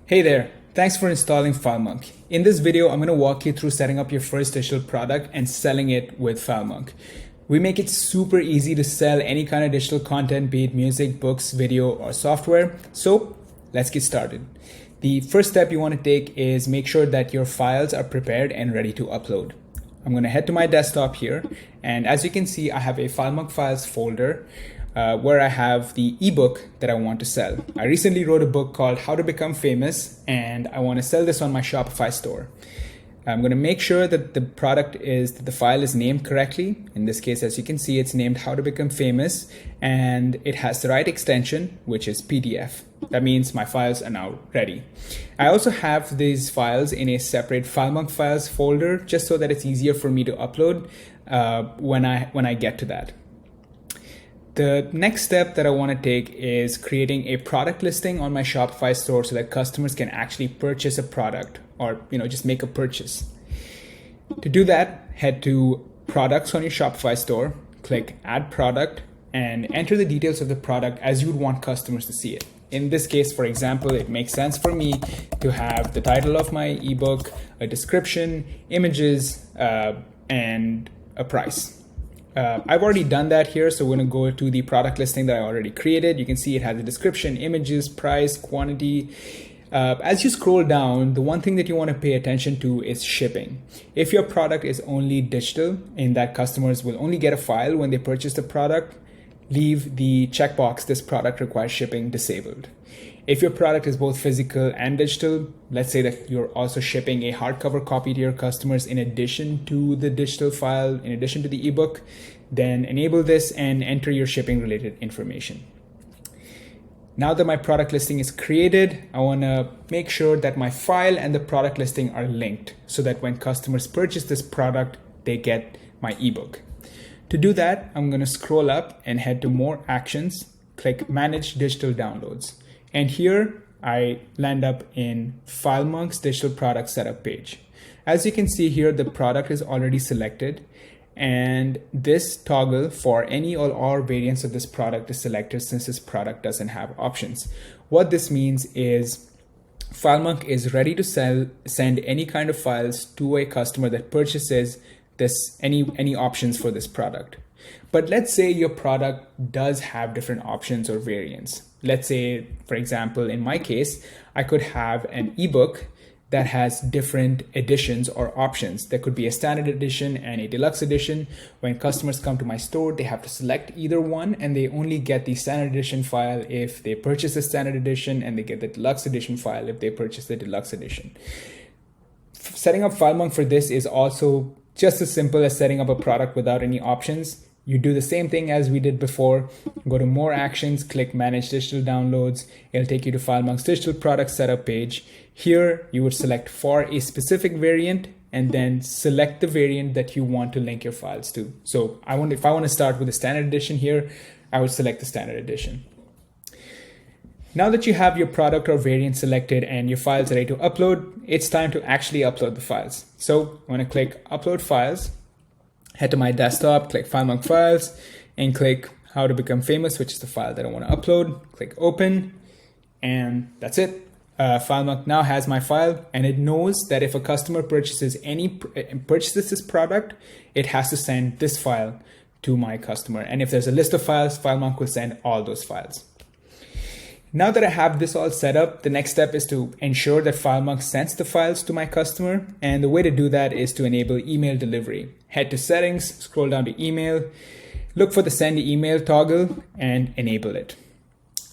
Hey there, thanks for installing FileMonk. In this video, I'm going to walk you through setting up your first digital product and selling it with FileMonk. We make it super easy to sell any kind of digital content, be it music, books, video, or software. So let's get started. The first step you want to take is make sure that your files are prepared and ready to upload. I'm going to head to my desktop here, and as you can see, I have a FileMonk files folder where I have the ebook that I want to sell. I recently wrote a book called How to Become Famous, and I want to sell this on my Shopify store. I'm going to make sure that the file is named correctly. In this case, as you can see, it's named How to Become Famous, and it has the right extension, which is PDF. That means my files are now ready. I also have these files in a separate FileMonk files folder, just so that it's easier for me to upload when I get to that. The next step that I want to take is creating a product listing on my Shopify store so that customers can actually purchase a product or just make a purchase. To do that, head to products on your Shopify store, click add product, and enter the details of the product as you would want customers to see it. In this case, for example, it makes sense for me to have the title of my ebook, a description, images, and a price. I've already done that here, so we're going to go to the product listing that I already created. You can see it has a description, images, price, quantity. As you scroll down, the one thing that you want to pay attention to is shipping. If your product is only digital, in that customers will only get a file when they purchase the product, leave the checkbox "This product requires shipping" disabled. If your product is both physical and digital, let's say that you're also shipping a hardcover copy to your customers in addition to the digital file, in addition to the ebook, then enable this and enter your shipping related information. Now that my product listing is created, I want to make sure that my file and the product listing are linked so that when customers purchase this product, they get my ebook. To do that, I'm going to scroll up and head to More Actions, click Manage Digital Downloads. And here I land up in FileMonk's digital product setup page. As you can see here, the product is already selected, and this toggle for any or all variants of this product is selected since this product doesn't have options. What this means is FileMonk is ready to send any kind of files to a customer that purchases any options for this product. But let's say your product does have different options or variants. Let's say, for example, in my case, I could have an ebook that has different editions or options. There could be a standard edition and a deluxe edition. When customers come to my store, they have to select either one, and they only get the standard edition file if they purchase the standard edition, and they get the deluxe edition file if they purchase the deluxe edition. Setting up FileMonk for this is also just as simple as setting up a product without any options. You do the same thing as we did before. Go to More Actions, click Manage Digital Downloads. It'll take you to FileMonk's digital product setup page. Here, you would select for a specific variant and then select the variant that you want to link your files to. So if I want to start with the standard edition here, I would select the standard edition. Now that you have your product or variant selected and your files are ready to upload, it's time to actually upload the files. So I'm going to click Upload Files. Head to my desktop, click FileMonk Files, and click How to Become Famous, which is the file that I want to upload. Click Open, and that's it. FileMonk now has my file, and it knows that if a customer purchases this product, it has to send this file to my customer. And if there's a list of files, FileMonk will send all those files. Now that I have this all set up, the next step is to ensure that FileMonk sends the files to my customer. And the way to do that is to enable email delivery. Head to Settings, scroll down to Email, look for the Send Email toggle, and enable it.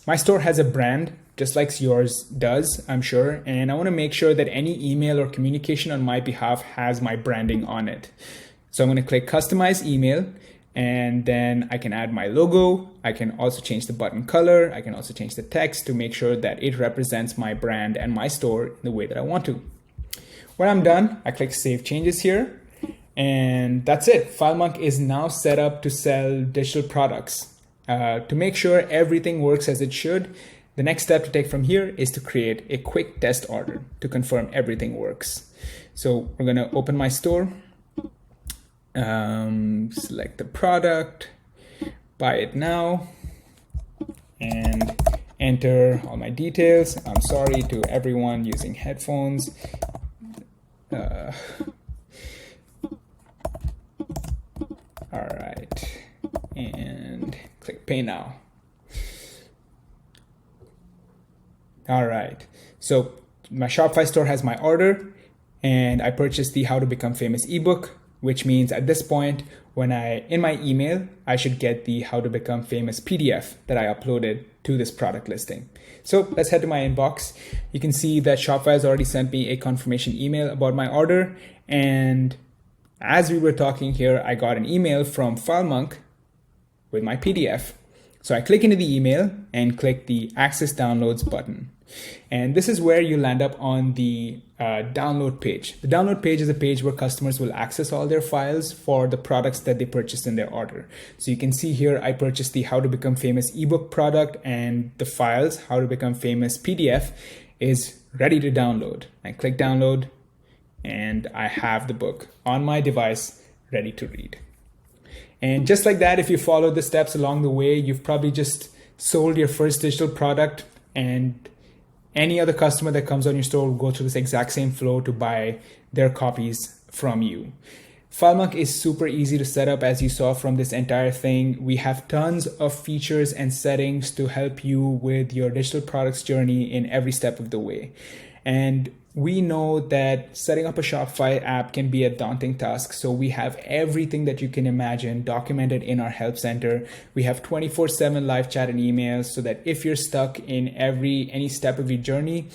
My store has a brand, just like yours does, I'm sure. And I want to make sure that any email or communication on my behalf has my branding on it. So I'm going to click Customize Email. And then I can add my logo. I can also change the button color. I can also change the text to make sure that it represents my brand and my store in the way that I want to. When I'm done, I click Save Changes here. And that's it. FileMonk is now set up to sell digital products. To make sure everything works as it should, the next step to take from here is to create a quick test order to confirm everything works. So we're going to open my store. Select the product, buy it now, and enter all my details. I'm sorry to everyone using headphones. All right, and click pay now. All right, so my Shopify store has my order, and I purchased the How to Become Famous ebook, which means at this point, in my email, I should get the How to Become Famous PDF that I uploaded to this product listing. So let's head to my inbox. You can see that Shopify has already sent me a confirmation email about my order. And as we were talking here, I got an email from FileMonk with my PDF. So I click into the email and click the Access Downloads button. And this is where you land up on the download page. The download page is a page where customers will access all their files for the products that they purchased in their order. So you can see here, I purchased the How to Become Famous ebook product, and the files, How to Become Famous PDF, is ready to download. I click download, and I have the book on my device ready to read. And just like that, if you follow the steps along the way, you've probably just sold your first digital product, and any other customer that comes on your store will go through this exact same flow to buy their copies from you. FileMonk is super easy to set up, as you saw from this entire thing. We have tons of features and settings to help you with your digital products journey in every step of the way. And we know that setting up a Shopify app can be a daunting task. So we have everything that you can imagine documented in our help center. We have 24/7 live chat and emails, so that if you're stuck in any step of your journey,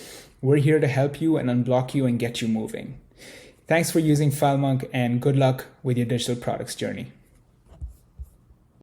we're here to help you and unblock you and get you moving. Thanks for using FileMonk, and good luck with your digital products journey.